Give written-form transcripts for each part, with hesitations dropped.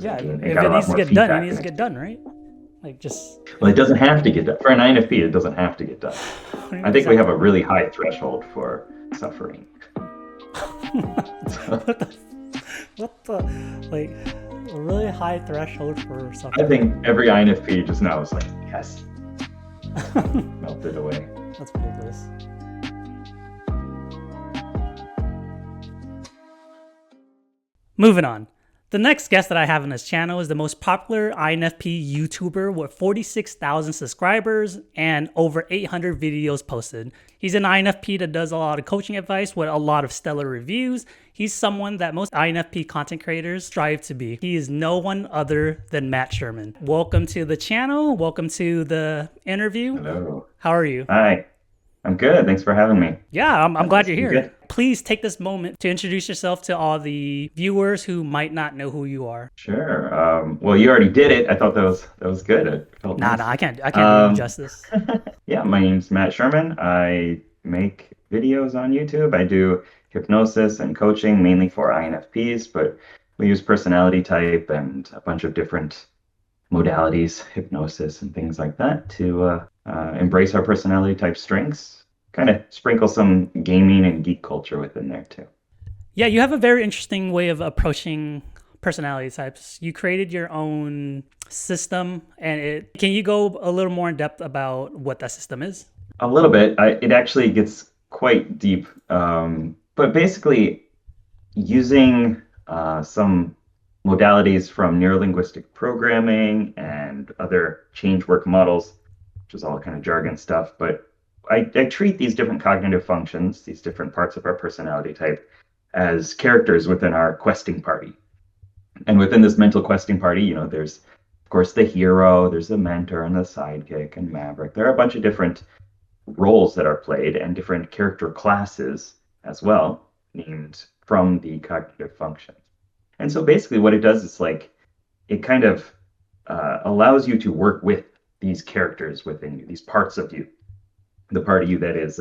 Yeah, thinking. It if got a it lot needs to more get done, it feedback needs and to get done, right? Like just well, it doesn't have to get done. For an INFP, it doesn't have to get done. what do you I mean think we have exactly? a really high threshold for suffering. So what the what the like a really high threshold for I suffering. think every INFP just now is like, yes, melted away. That's ridiculous. Moving on. The next guest that I have on this channel is the most popular INFP YouTuber with 46,000 subscribers and over 800 videos posted. He's an INFP that does a lot of coaching advice with a lot of stellar reviews. He's someone that most INFP content creators strive to be. He is no one other than Matt Sherman. Welcome to the channel. Welcome to the interview. Hello. How are you? Hi. I'm good. Thanks for having me. Yeah, I'm glad This you're will be here. good. Please take this moment to introduce yourself to all the viewers who might not know who you are. Sure. Well, you already did it. I thought that was good. It felt Nah, nice. I can't do you Um, justice. yeah, my name's Matt Sherman. I make videos on YouTube. I do hypnosis and coaching mainly for INFPs, but we use personality type and a bunch of different modalities, hypnosis and things like that to embrace our personality type strengths. Kind of sprinkle some gaming and geek culture within there too. Yeah, you have a very interesting way of approaching personality types. You created your own system, and it. Can you go a little more in depth about what that system is? A little bit. It actually gets quite deep. But basically, using some modalities from neurolinguistic programming and other change work models, which is all kind of jargon stuff. But I treat these different cognitive functions, these different parts of our personality type, as characters within our questing party. And within this mental questing party, there's, of course, the hero, there's the mentor and the sidekick and maverick. There are a bunch of different roles that are played and different character classes as well, named from the cognitive functions. And so basically, what it does is like it kind of allows you to work with these characters within you, these parts of you, the part of you that is,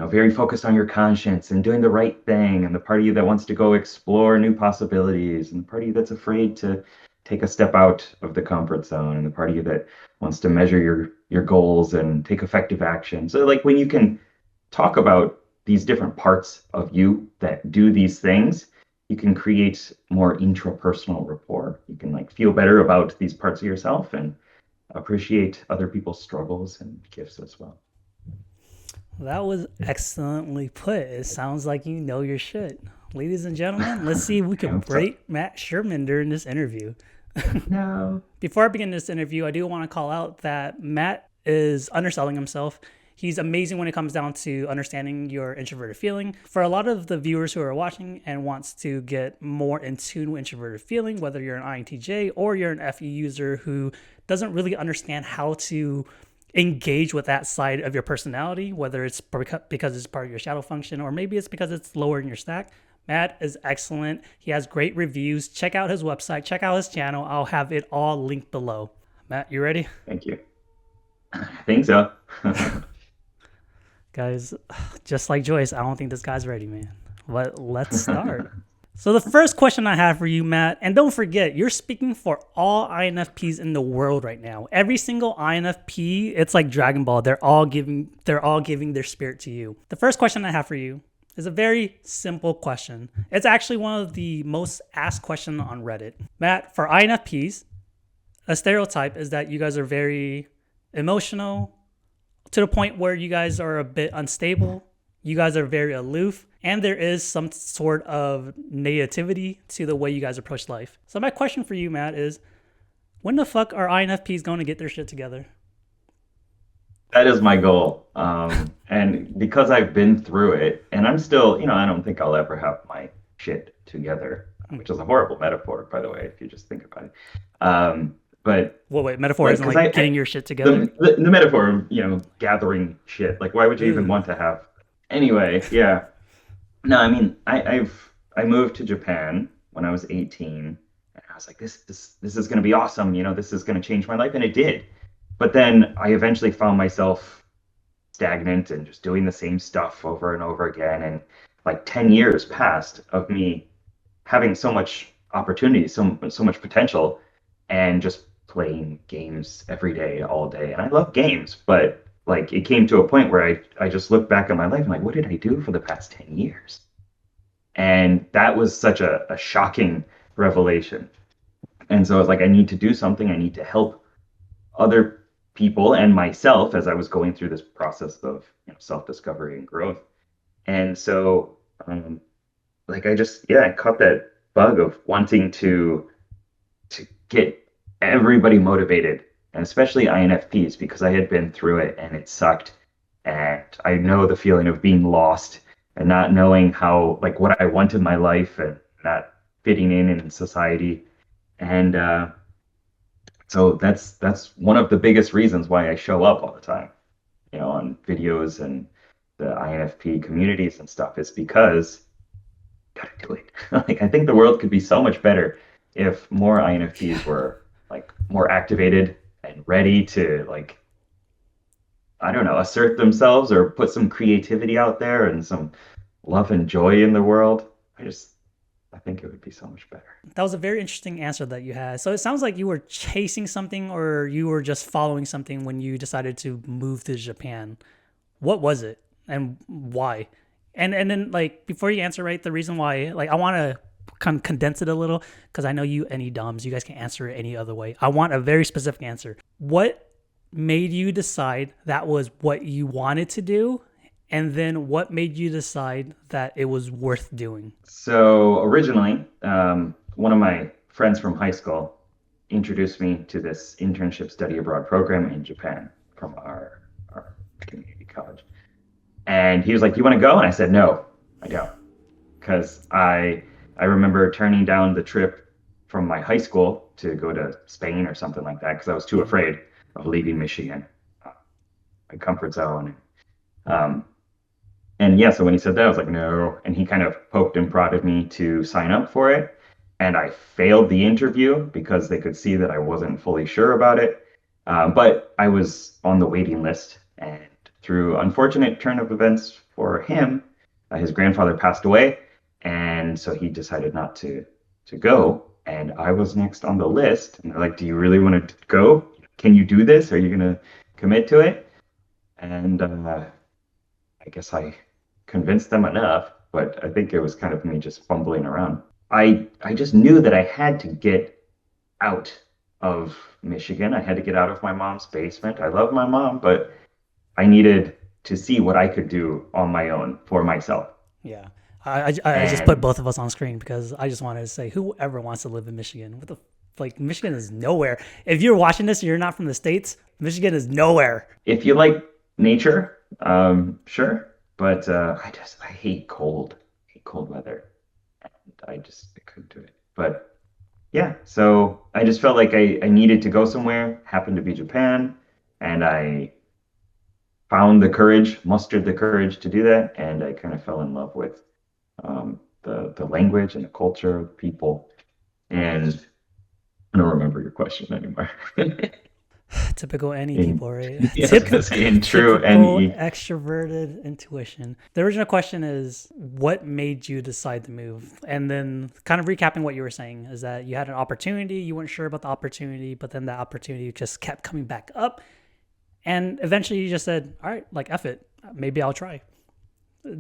very focused on your conscience and doing the right thing, and the part of you that wants to go explore new possibilities, and the part of you that's afraid to take a step out of the comfort zone, and the part of you that wants to measure your goals and take effective action. So like when you can talk about these different parts of you that do these things, you can create more intrapersonal rapport. You can like feel better about these parts of yourself and appreciate other people's struggles and gifts as well. That was excellently put. It sounds like you know your shit. Ladies and gentlemen, let's see if we I can hope so. break Matt Sherman during this interview. No. Before I begin this interview, I do want to call out that Matt is underselling himself. He's amazing when it comes down to understanding your introverted feeling. For a lot of the viewers who are watching and wants to get more in tune with introverted feeling, whether you're an INTJ or you're an FE user who doesn't really understand how to engage with that side of your personality, whether it's because it's part of your shadow function or maybe it's because it's lower in your stack. Matt is excellent. He has great reviews. Check out his website, check out his channel. I'll have it all linked below. Matt, you ready? Thank you. I think so. Guys, just like Joyce, I don't think this guy's ready, man. But let's start. So the first question I have for you, Matt, and don't forget, you're speaking for all INFPs in the world right now. Every single INFP, it's like Dragon Ball. They're all giving their spirit to you. The first question I have for you is a very simple question. It's actually one of the most asked questions on Reddit. Matt, for INFPs, a stereotype is that you guys are very emotional to the point where you guys are a bit unstable. You guys are very aloof, and there is some sort of negativity to the way you guys approach life. So my question for you, Matt, is when the fuck are INFPs going to get their shit together? That is my goal. And because I've been through it, and I'm still, I don't think I'll ever have my shit together, which is a horrible metaphor, by the way, if you just think about it. But Well, wait, metaphor like, isn't because like getting your shit together? the metaphor of, gathering shit, like, why would you even Ugh. want to have? Anyway, yeah. No, I mean, I moved to Japan when I was 18, and I was like, this is going to be awesome. This is going to change my life, and it did. But then I eventually found myself stagnant and just doing the same stuff over and over again. And like 10 years passed of me having so much opportunities, so much potential, and just playing games every day, all day. And I love games, but like it came to a point where I just look back at my life and like, what did I do for the past 10 years? And that was such a shocking revelation. And so I was like, I need to do something. I need to help other people and myself as I was going through this process of self-discovery and growth. And so, like, I caught that bug of wanting to get everybody motivated, and especially INFPs, because I had been through it and it sucked. And I know the feeling of being lost and not knowing how, like, what I want in my life and not fitting in society. And so that's one of the biggest reasons why I show up all the time, on videos and the INFP communities and stuff, is because gotta do it. Like I think the world could be so much better if more INFPs were like more activated and ready to like, I don't know, assert themselves or put some creativity out there and some love and joy in the world. I think it would be so much better. That was a very interesting answer that you had. So it sounds like you were chasing something or you were just following something when you decided to move to Japan. What was it and why? And then like before you answer, right, the reason why, like I want to condense it a little because I know you any dumbs, you guys can answer it any other way. I want a very specific answer. What made you decide that was what you wanted to do? And then what made you decide that it was worth doing? So originally, one of my friends from high school introduced me to this internship study abroad program in Japan from our community college. And he was like, "You want to go?" And I said, "No, I don't." Because I remember turning down the trip from my high school to go to Spain or something like that because I was too afraid of leaving Michigan, my comfort zone. Um, and yeah, so when he said that, I was like, no. And he kind of poked and prodded me to sign up for it. And I failed the interview because they could see that I wasn't fully sure about it. But I was on the waiting list. And through unfortunate turn of events for him, his grandfather passed away. And so he decided not to go. And I was next on the list. And they're like, "Do you really want to go? Can you do this? Are you going to commit to it?" And I guess I convinced them enough, but I think it was kind of me just fumbling around. I just knew that I had to get out of Michigan. I had to get out of my mom's basement. I love my mom, but I needed to see what I could do on my own for myself. Yeah. I just put And both of us on screen because I just wanted to say whoever wants to live in Michigan. What the like Michigan is nowhere. If you're watching this and you're not from the States, Michigan is nowhere. if you like nature, sure. But I hate cold weather. And I couldn't do it. But yeah, so I just felt like I needed to go somewhere, happened to be Japan, and I found the courage, mustered the courage to do that, and I kind of fell in love with the language and the culture, the people, and I don't remember your question anymore. Typical NE in people, right? yeah, I was gonna say in true Typical NE. extroverted intuition. The original question is what made you decide to move? And then kind of recapping what you were saying is that you had an opportunity, you weren't sure about the opportunity, but then that opportunity just kept coming back up. And eventually you just said, all right, like F it. Maybe I'll try.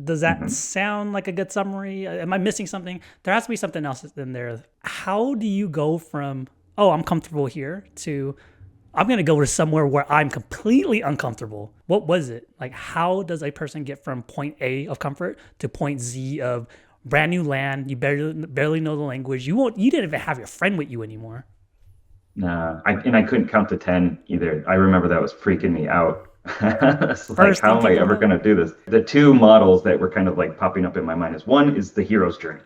Does that Mhm. sound like a good summary? Am I missing something? There has to be something else in there. How do you go from, oh, I'm comfortable here to I'm going to go to somewhere where I'm completely uncomfortable? What was it? Like, how does a person get from point A of comfort to point Z of brand new land? You barely know the language. You didn't even have your friend with you anymore. I couldn't count to 10 either. I remember that was freaking me out. It's like, First how thing am I people ever know. going to do this? The two models that were kind of like popping up in my mind is one is the hero's journey.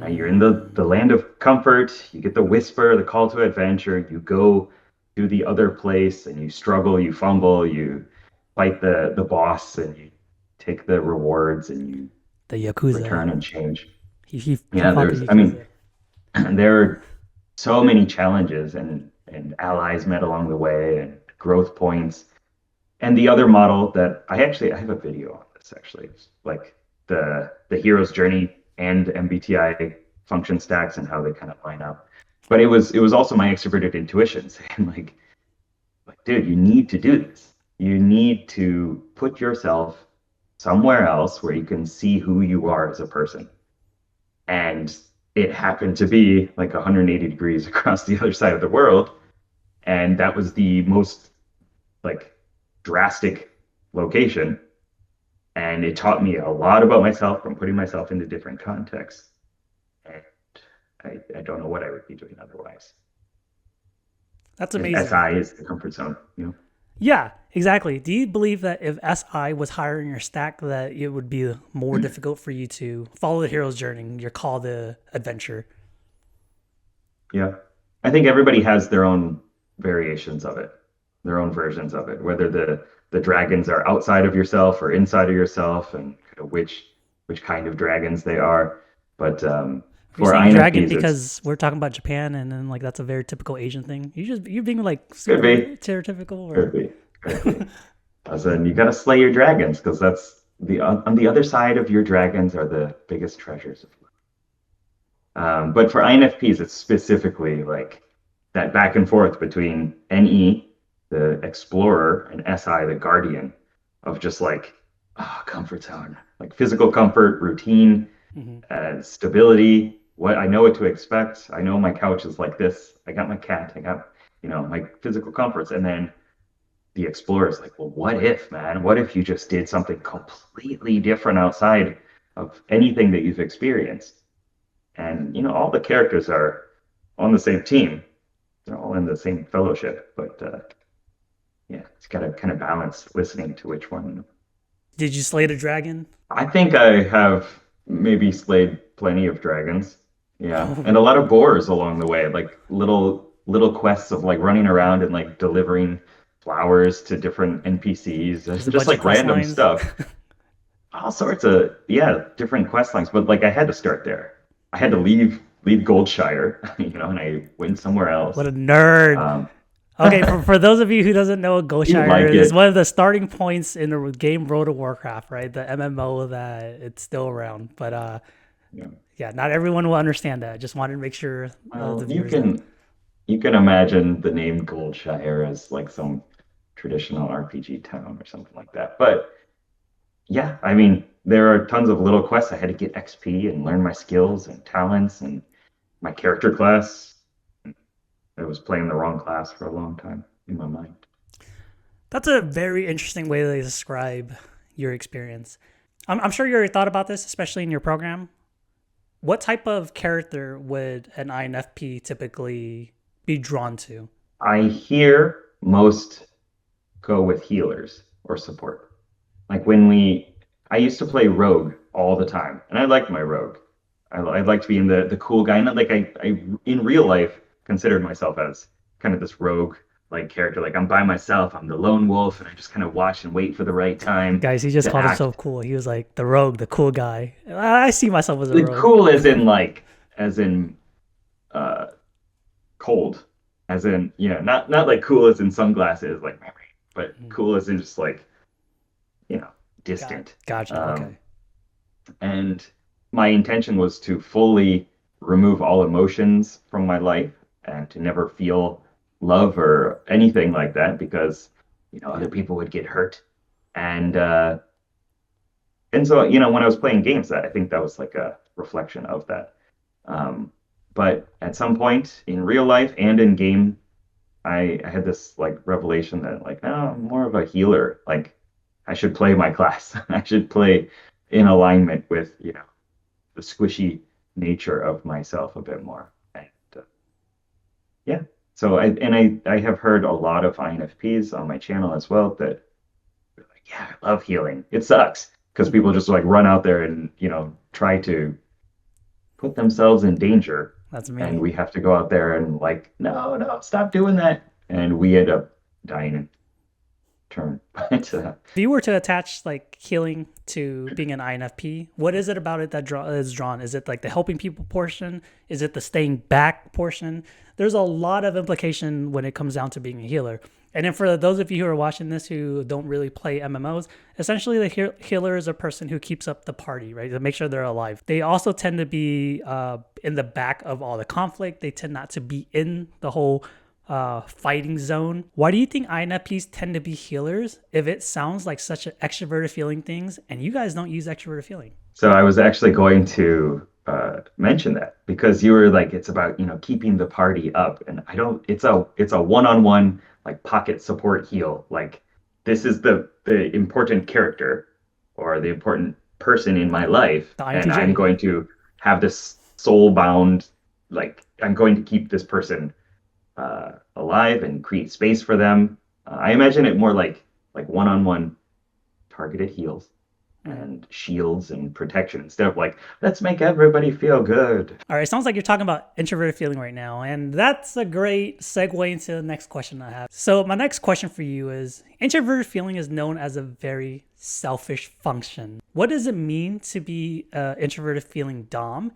You're in the land of comfort. You get the whisper, the call to adventure. You go to the other place and you struggle, you fumble, you fight the boss, and you take the rewards and you The Yakuza. return and change. He Yeah, fought the there's, I mean, Yakuza. there are so many challenges and allies met along the way and growth points. And the other model that I have a video on this actually. It's like the hero's journey and MBTI function stacks and how they kind of line up. But it was also my extroverted intuition saying like, dude, you need to do this. You need to put yourself somewhere else where you can see who you are as a person. And it happened to be like 180 degrees across the other side of the world. And that was the most like drastic location. And it taught me a lot about myself from putting myself into different contexts. And I don't know what I would be doing otherwise. That's And amazing. SI is the comfort zone, Yeah, exactly. Do you believe that if SI was higher in your stack, that it would be more difficult for you to follow the hero's journey, your call to adventure? Yeah. I think everybody has their own variations of it, their own versions of it, whether the dragons are outside of yourself or inside of yourself and kind of which kind of dragons they are. But Are you for saying dragon INFPs, it's because we're talking about Japan and then like that's a very typical Asian thing? You're being like could super be, stereotypical could or be, could be. As in, you got to slay your dragons because that's on the other side of your dragons are the biggest treasures of life. But for INFPs, it's specifically like that back and forth between NE, the explorer, and SI, the guardian, of just like comfort zone, like physical comfort, routine, Mhm. stability. What I know what to expect. I know my couch is like this. I got my cat. I got my physical comforts, and then the explorer is like, well, what if, man? What if you just did something completely different outside of anything that you've experienced? And all the characters are on the same team. They're all in the same fellowship, but yeah, it's got to kind of balance listening to which one. Did you slay the dragon? I think I have maybe slayed plenty of dragons. Yeah, and a lot of boars along the way, like little quests of like running around and like delivering flowers to different NPCs, Just a just bunch of like quest random lines. stuff. All sorts of different quest lines, but like I had to start there. I had to leave Goldshire, and I went somewhere What else. a nerd. Um, Okay, for those of you who doesn't know what you Ghoshire like is, it's it. one of the starting points in the game World of Warcraft, right? The MMO that it's still around. But Yeah. yeah, not everyone will understand that. Just wanted to make sure the Well, you viewers did. can you can imagine the name Goldshire as like some traditional RPG town or something like that. But yeah, I mean, there are tons of little quests. I had to get XP and learn my skills and talents and my character class. I was playing the wrong class for a long time in my mind. That's a very interesting way to describe your experience. I'm sure you already thought about this, especially in your program. What type of character would an INFP typically be drawn to? I hear most go with healers or support. Like I used to play rogue all the time, and I liked my rogue. I'd like to be in the cool guy, and like I in real life considered myself as kind of this rogue like character. Like I'm by myself, I'm the lone wolf, and I just kind of watch and wait for the right time Guys, he just to called himself act. cool. He was like the rogue, the cool guy. I see myself as a The rogue. cool as in uh cold, as in not like cool as in sunglasses, like but cool as in just like you know distant. Gotcha. Um, Okay. And my intention was to fully remove all emotions from my life and to never feel love or anything like that because other people would get hurt. And so when I was playing games, that I think that was like a reflection of that. Um, but at some point in real life and in game, I had this like revelation that like, no, I'm more of a healer. Like I should play my class. I should play in alignment with the squishy nature of myself a bit more. And yeah, so I have heard a lot of INFPs on my channel as well that are like, yeah, I love healing. It sucks because Mhm. people just like run out there and try to put themselves in danger, That's and me. we have to go out there and like, no, no, stop doing that, and we end up dying in turn. But If you were to attach like healing to being an INFP, what is it about it that is drawn? Is it like the helping people portion? Is it the staying back portion? There's a lot of implication when it comes down to being a healer. And then for those of you who are watching this who don't really play MMOs, essentially the healer is a person who keeps up the party, right? To make sure they're alive. They also tend to be in the back of all the conflict. They tend not to be in the whole fighting zone. Why do you think INFPs tend to be healers if it sounds like such an extroverted feeling things and you guys don't use extroverted feeling? So I was actually going to mention that because you were like, it's about, keeping the party up. And I don't, it's a one-on-one like pocket support heal. Like this is the important character or the important person in my life. The And I'm INTJ. going to have this soul bound, like I'm going to keep this person alive and create space for them. I imagine it more like one-on-one targeted heals and shields and protection instead of like, let's make everybody feel good. All right, it sounds like you're talking about introverted feeling right now, and that's a great segue into the next question I have. So my next question for you is, introverted feeling is known as a very selfish function. What does it mean to be introverted feeling Dom?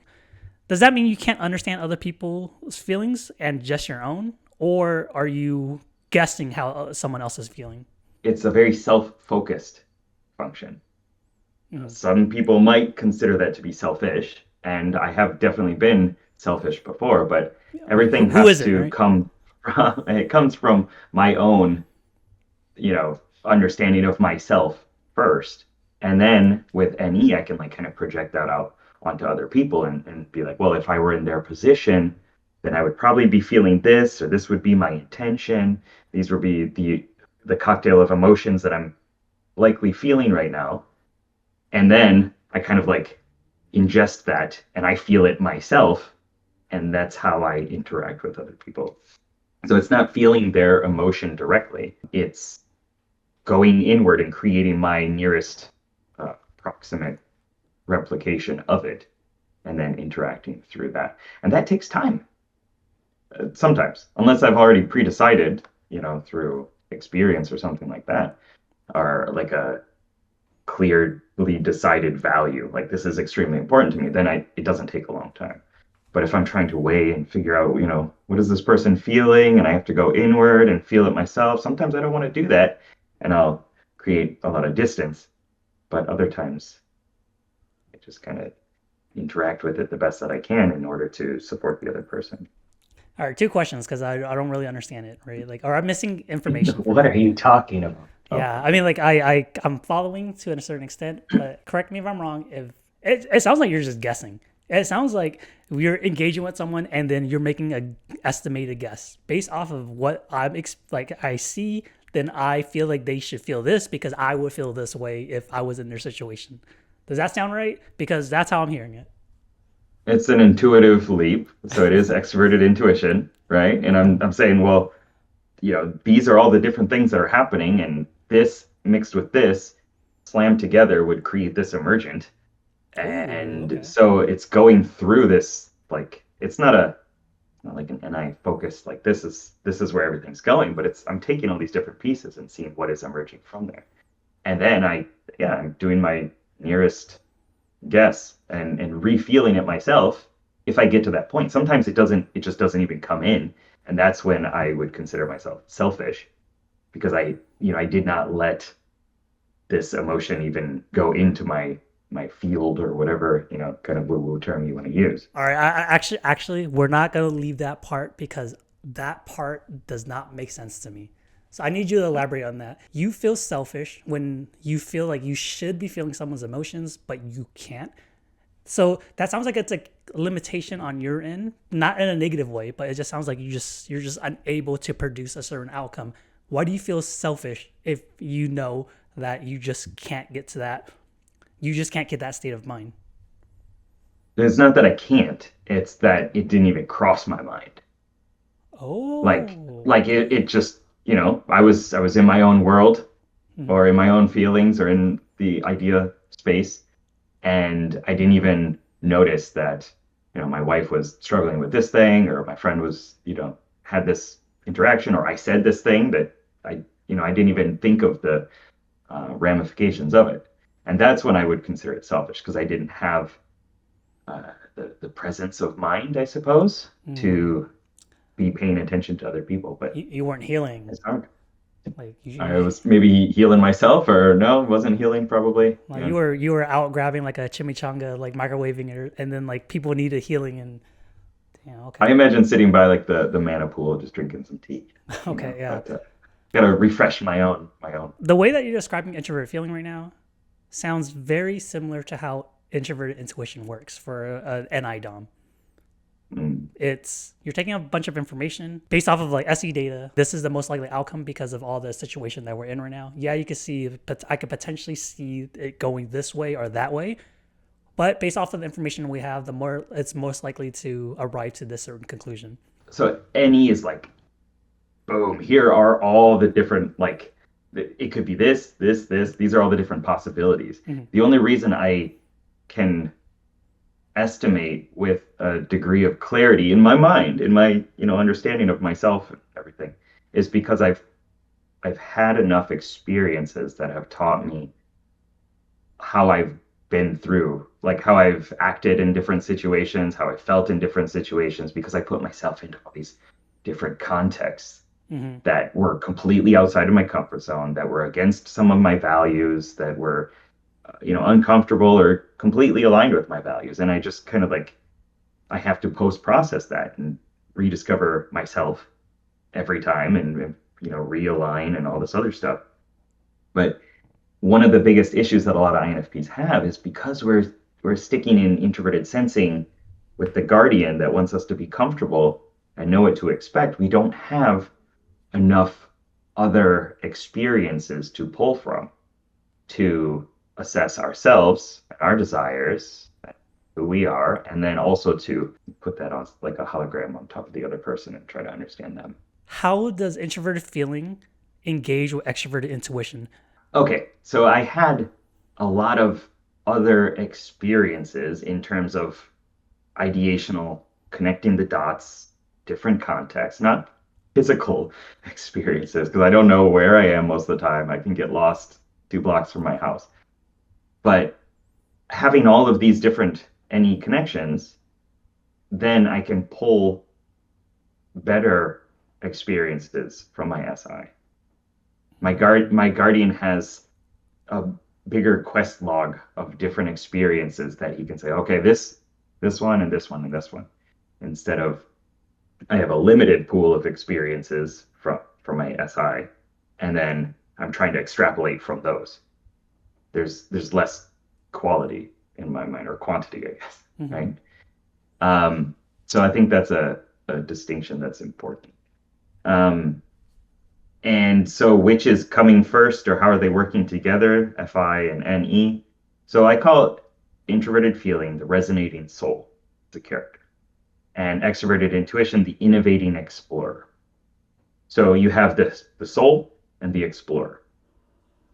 Does that mean you can't understand other people's feelings and just your own? Or are you guessing how someone else is feeling? It's a very self-focused function. Some people might consider that to be selfish, and I have definitely been selfish before, but everything Who has is it, to right? come from, it comes from my own, understanding of myself first. And then with NE, I can like kind of project that out onto other people and be like, well, if I were in their position, then I would probably be feeling this, or this would be my intention. These would be the cocktail of emotions that I'm likely feeling right now. And then I kind of like ingest that and I feel it myself. And that's how I interact with other people. So it's not feeling their emotion directly, it's going inward and creating my nearest proximate replication of it and then interacting through that. And that takes time sometimes, unless I've already pre-decided, through experience or something like that, or like a clearly decided value, like this is extremely important to me, then it doesn't take a long time. But if I'm trying to weigh and figure out, what is this person feeling, and I have to go inward and feel it myself, sometimes I don't want to do that, and I'll create a lot of distance. But other times, I just kind of interact with it the best that I can in order to support the other person. All right, two questions because I don't really understand it, right? Like, or I'm missing information. What are you talking about? Yeah, I mean, like I'm following to a certain extent, but correct me if I'm wrong. If it sounds like you're just guessing. It sounds like you're engaging with someone and then you're making a estimated guess based off of what like I see. Then I feel like they should feel this because I would feel this way if I was in their situation. Does that sound right? Because that's how I'm hearing it. It's an intuitive leap, so it is extroverted intuition, right? And I'm saying, well, these are all the different things that are happening, and this mixed with this slammed together would create this emergent. And okay. so it's going through this, like it's not like an NI focus, like this is where everything's going, but I'm taking all these different pieces and seeing what is emerging from there. And then I'm doing my nearest guess and refeeling it myself if I get to that point. Sometimes it just doesn't even come in. And that's when I would consider myself selfish because I did not let this emotion even go into my field or whatever, kind of woo-woo term you want to use. All right. Actually, we're not gonna leave that part because that part does not make sense to me. So I need you to elaborate on that. You feel selfish when you feel like you should be feeling someone's emotions, but you can't. So that sounds like it's a limitation on your end, not in a negative way, but it just sounds like you're just unable to produce a certain outcome. Why do you feel selfish if you know that you just can't get to that? You just can't get that state of mind. It's not that I can't, it's that it didn't even cross my mind. Like Oh, like okay. it just, I was in my own world or in my own feelings or in the idea space, and I didn't even notice that, my wife was struggling with this thing, or my friend was, had this interaction, or I said this thing that I didn't even think of the ramifications of it. And that's when I would consider it selfish because I didn't have the presence of mind, I suppose, to be paying attention to other people. But You weren't healing. it's hard. Like I was maybe healing myself, or no, wasn't healing probably. like Yeah. you were out grabbing like a chimichanga, like microwaving it, and then like people needed healing, and yeah, I okay, imagine sitting by like the mana pool, just drinking some tea, okay, yeah. but gotta refresh my own. The way that you're describing introvert feeling right now sounds very similar to how introverted intuition works for an NI dom. Mm. It's you're taking a bunch of information based off of like SE data. This is the most likely outcome because of all the situation that we're in right now. Yeah, you could see, but I could potentially see it going this way or that way. But based off of the information we have, the more it's most likely to arrive to this certain conclusion. So any is like, boom, here are all the different, like, it could be this. These are all the different possibilities. Mhm. The only reason I can estimate with a degree of clarity in my mind, in my, understanding of myself and everything, is because I've had enough experiences that have taught me how I've been through, like how I've acted in different situations, how I felt in different situations, because I put myself into all these different contexts Mm-hmm. that were completely outside of my comfort zone, that were against some of my values, that were, uncomfortable or completely aligned with my values. And I just kind of like, I have to post process that and rediscover myself every time and, realign and all this other stuff. But one of the biggest issues that a lot of INFPs have is because we're sticking in introverted sensing with the guardian that wants us to be comfortable and know what to expect, we don't have enough other experiences to pull from to assess ourselves, our desires, who we are, and then also to put that on like a hologram on top of the other person and try to understand them. How does introverted feeling engage with extroverted intuition? Okay, so I had a lot of other experiences in terms of ideational connecting the dots, different contexts, not physical experiences, because I don't know where I am most of the time. I can get lost 2 blocks from my house. But having all of these different any connections, then I can pull better experiences from my SI. My guardian has a bigger quest log of different experiences that he can say, okay, this one and this one and this one, instead of I have a limited pool of experiences from my SI, and then I'm trying to extrapolate from those. There's less quality in my mind, or quantity, I guess, Mm-hmm. right? So I think that's a distinction that's important. Um, and so which is coming first, or how are they working together, FI and NE? So I call it introverted feeling, the resonating soul, the character, and extroverted intuition, the innovating explorer. So you have the soul and the explorer,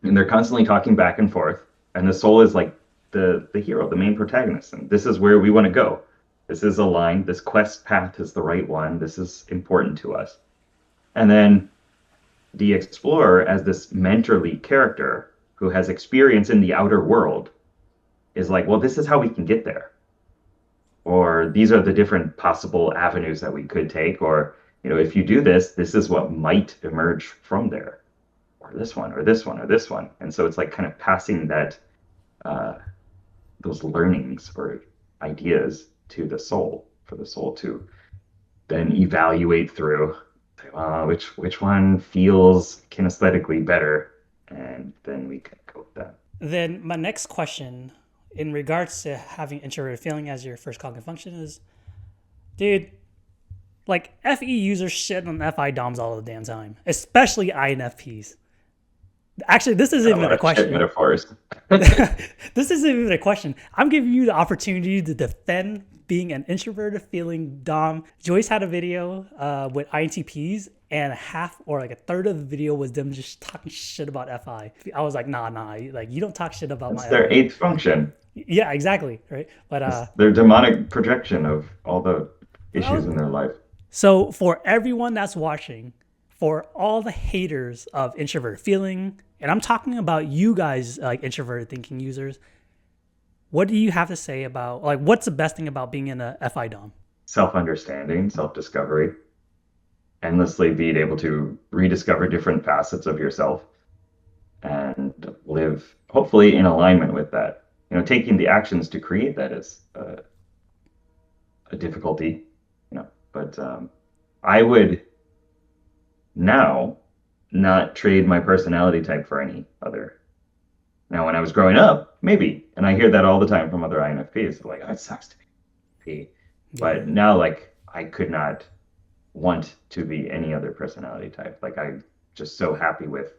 and they're constantly talking back and forth. And the soul is like the hero, the main protagonist, and this is where we want to go. This is aligned. This quest path is the right one. This is important to us. And then the explorer, as this mentorly character who has experience in the outer world, is like, well, this is how we can get there, or these are the different possible avenues that we could take, or if you do this, this is what might emerge from there, or this one, or this one, or this one. And so it's like kind of passing that uh, those learnings or ideas to the soul, for the soul to then evaluate through, which one feels kinesthetically better, and then we can go with that. Then my next question, in regards to having introverted feeling as your first cognitive function, is, dude, like FE users shit on FI DOMs all the damn time, especially INFPs. Actually, this isn't A even lot a of shit question. metaphors. This isn't even a question. I'm giving you the opportunity to defend being an introverted feeling Dom. Joyce had a video with INTPs, and half or like a third of the video was them just talking shit about FI. I was like, nah, like you don't talk shit about That's my their FI. eighth function. Yeah, exactly, right. But It's their demonic projection of all the issues in their life. so for everyone that's watching, for all the haters of introverted feeling, and I'm talking about you guys, like introverted thinking users, what do you have to say about, like, what's the best thing about being in a FI DOM? Self-understanding, self-discovery. endlessly being able to rediscover different facets of yourself and live hopefully in alignment with that. Taking the actions to create that is a difficulty, but I would now not trade my personality type for any other. Now, when I was growing up, maybe, and I hear that all the time from other INFPs, like, oh, it sucks to be. But Yeah. now, like, I could not want to be any other personality type. Like, I'm just so happy with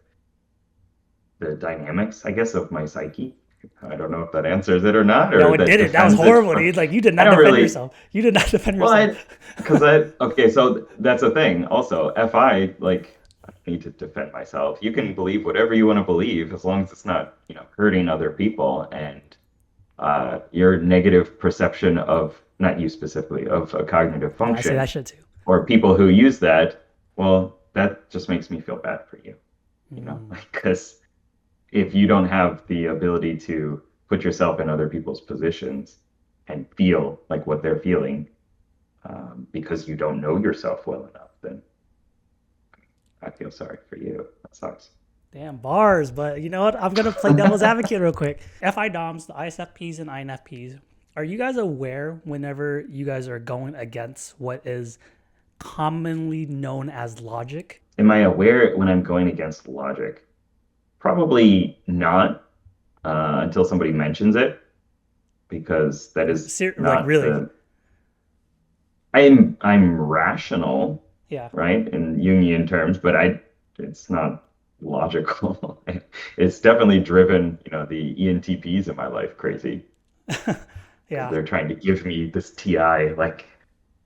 the dynamics, I guess, of my psyche. I don't know if that answers it or not, No, or it that didn't. That was defends it horrible, from. dude. Like you did I not don't defend really. yourself. You did not defend Well, yourself. okay, so that's a thing. Also, FI, like, I don't need to defend myself. You can believe whatever you want to believe as long as it's not, hurting other people and your negative perception of, not you specifically, of a cognitive No, I say function that shit too. or people who use that, well, that just makes me feel bad for you, Mm. because if you don't have the ability to put yourself in other people's positions and feel like what they're feeling, because you don't know yourself well enough, then I feel sorry for you. That sucks. Damn bars, but you know what? I'm gonna play devil's advocate real quick. FI DOMs, the ISFPs and INFPs. Are you guys aware whenever you guys are going against what is commonly known as logic? Am I aware when I'm going against logic? Probably not until somebody mentions it, because that is Like not really? the. I'm rational, Yeah. right, in Jungian terms, but it's not logical. It's definitely driven, the ENTPs in my life crazy because Yeah. they're trying to give me this TI, like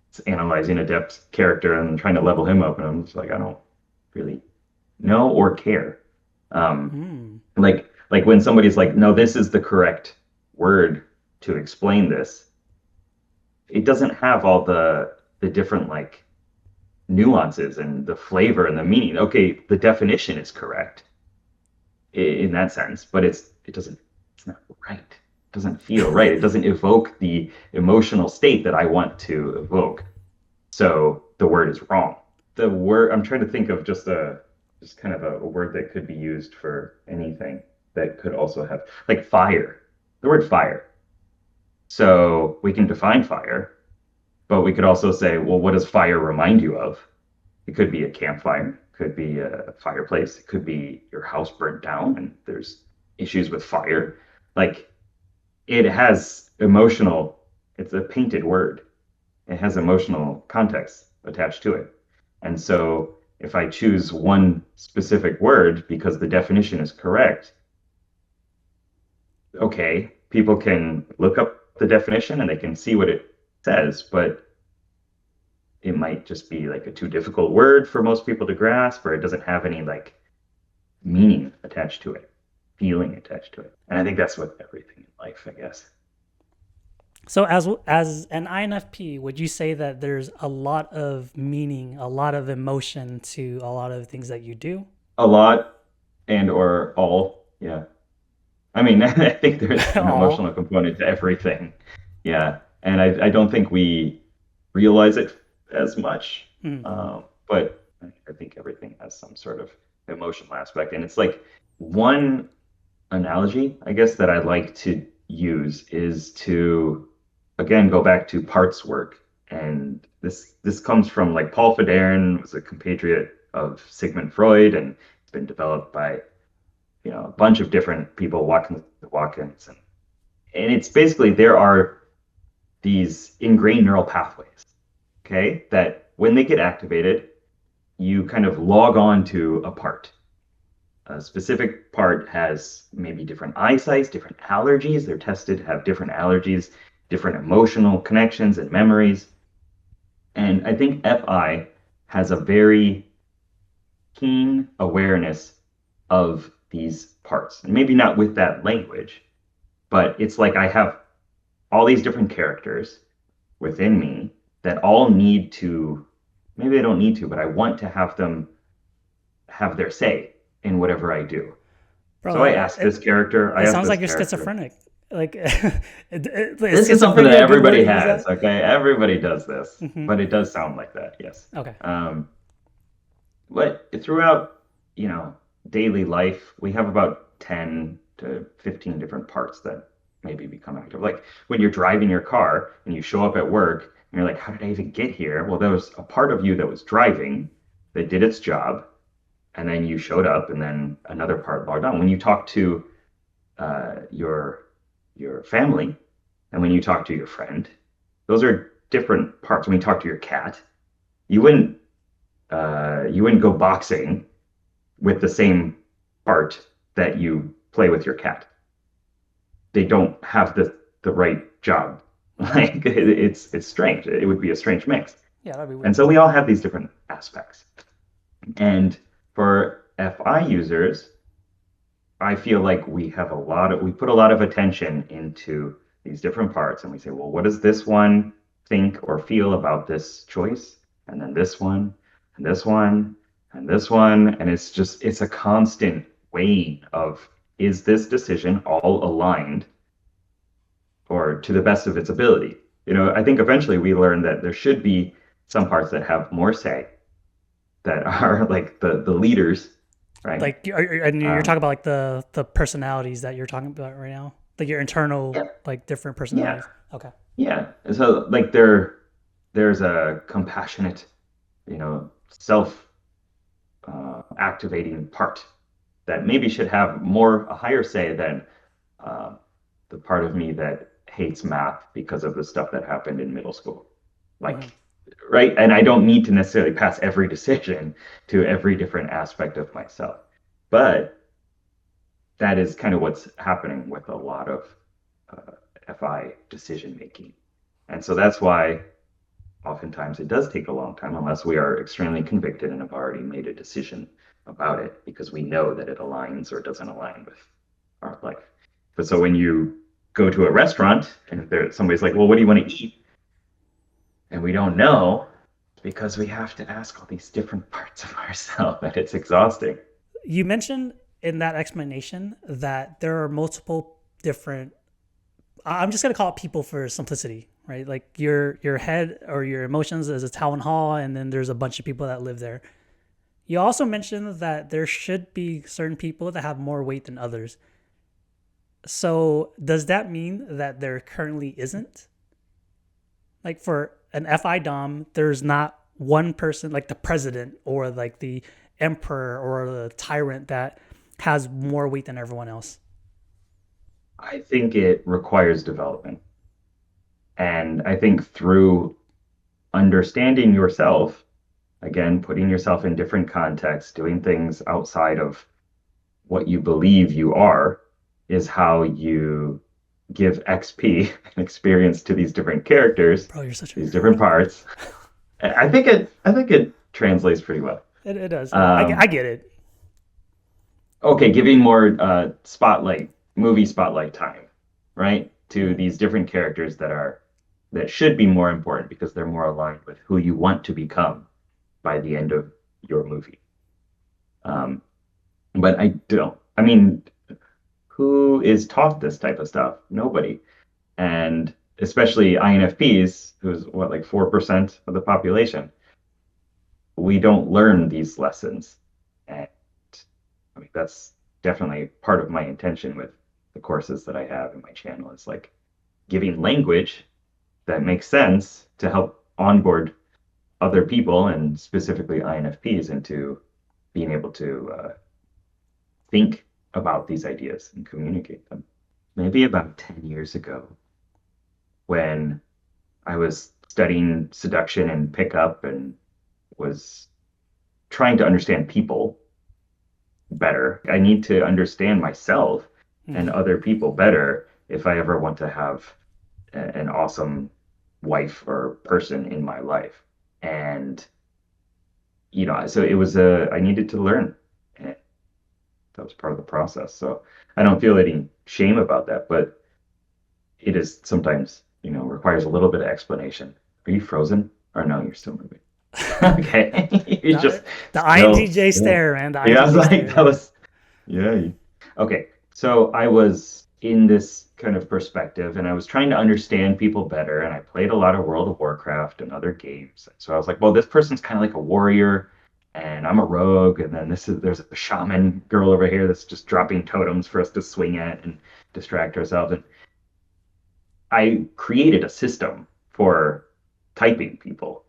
it's analyzing a depth character and trying to level him up, and I'm just like, I don't really know or care. Um, Mm. like when somebody's like, no, this is the correct word to explain this, it doesn't have all the different like nuances and the flavor and the meaning. Okay, the definition is correct in that sense, but it's not right. It doesn't feel right. It doesn't evoke the emotional state that I want to evoke. So the word is wrong. The word I'm trying to think of just kind of a word that could be used for anything that could also have like fire. The word fire. So we can define fire, but we could also say, well, what does fire remind you of? It could be a campfire, could be a fireplace, it could be your house burnt down and there's issues with fire. Like it has emotional, it's a painted word. It has emotional context attached to it. And so if I choose one specific word because the definition is correct, okay, people can look up the definition and they can see what it says, but it might just be like a too difficult word for most people to grasp, or it doesn't have any like meaning attached to it, feeling attached to it. And I think that's with everything in life, I guess. So as an INFP, would you say that there's a lot of meaning, a lot of emotion to a lot of things that you do? A lot and or all, yeah. I mean, I think there's an All. emotional component to everything. Yeah. And I don't think we realize it as much. Mm. But I think everything has some sort of emotional aspect. And it's like one analogy, I guess, that I like to use is to, again, go back to parts work. And this comes from like Paul Federn was a compatriot of Sigmund Freud, and it's been developed by a bunch of different people, Watkins, and it's basically there are these ingrained neural pathways, okay, that when they get activated, you kind of log on to a part. A specific part has maybe different eyesight, different allergies. They're tested to have different allergies, different emotional connections and memories. And I think FI has a very keen awareness of these parts. And maybe not with that language, but it's like I have all these different characters within me that all need to, maybe they don't need to, but I want to have them have their say in whatever I do. So I Bro, ask this character, I it ask sounds this like you're character. schizophrenic. Like, is This is something that schizophrenia a good word everybody to use has, that? okay? Everybody does this, Hmm. but it does sound like that, yes. Okay. But throughout, you know, daily life, we have about 10 to 15 different parts that maybe become active. Like when you're driving your car and you show up at work and you're like, how did I even get here? Well, there was a part of you that was driving that did its job, and then you showed up, and then another part logged on. When you talk to your family, and when you talk to your friend, those are different parts. When you talk to your cat, you wouldn't you wouldn't go boxing with the same part that you play with your cat. They don't have the right job. Right. Like it's strange. It would be a strange mix. Yeah, that'd be And weird. so we all have these different aspects. And for FI users, I feel like we put a lot of attention into these different parts and we say, well, what does this one think or feel about this choice? And then this one, and this one, and this one. And it's a constant weighing of, is this decision all aligned or to the best of its ability? I think eventually we learn that there should be some parts that have more say, that are like the leaders, right? Like, and you're Um, talking about like the personalities that you're talking about right now, like your internal, yeah, like different yeah, personalities. Okay. yeah. And so like there's a compassionate, self activating part that maybe should have a higher say than uh, the part of me that hates math because of the stuff that happened in middle school. Hmm. Like, right? And I don't need to necessarily pass every decision to every different aspect of myself. But that is kind of what's happening with a lot of FI decision making. And so that's why oftentimes it does take a long time unless we are extremely convicted and have already made a decision about it because we know that it aligns or doesn't align with our life. But so when you go to a restaurant and somebody's like, well, what do you want to eat? And we don't know because we have to ask all these different parts of ourselves and it's exhausting. You mentioned in that explanation that there are multiple different. I'm just gonna call it people for simplicity, right? Like your head or your emotions is a town hall, and then there's a bunch of people that live there. You also mentioned that there should be certain people that have more weight than others. So does that mean that there currently isn't? Like for an FI Dom, there's not one person like the president or like the emperor or the tyrant that has more weight than everyone else. I think it requires development. And I think through understanding yourself, again, putting yourself in different contexts, doing things outside of what you believe you are, is how you give XP experience to these different characters, Bro, you're such a these nerd. different parts. I think it translates pretty well. It does. I Um, get it. okay, giving more movie spotlight time, right? To Mm-hmm. these different characters that should be more important because they're more aligned with who you want to become by the end of your movie. Um, but I don't. I mean, who is taught this type of stuff? Nobody. And especially INFPs, who's what, like 4% of the population, we don't learn these lessons. And I mean, that's definitely part of my intention with the courses that I have in my channel is like giving language that makes sense to help onboard other people and specifically INFPs into being able to think about these ideas and communicate them. Maybe about 10 years ago, when I was studying seduction and pickup and was trying to understand people better, I need to understand myself and Mm-hmm. other people better if I ever want to have an awesome wife or person in my life. And so I needed to learn. And that was part of the process. So I don't feel any shame about that, but it is sometimes, requires a little bit of explanation. Are you frozen? Or no, you're still moving. Okay. You're just The INTJ still. stare, man. The Yeah, I was INTJ like, stare. that Yeah. was, yeah. Okay. So I was in this kind of perspective and I was trying to understand people better. And I played a lot of World of Warcraft and other games. So I was like, well, this person's kind of like a warrior and I'm a rogue, and then there's a shaman girl over here that's just dropping totems for us to swing at and distract ourselves. And I created a system for typing people,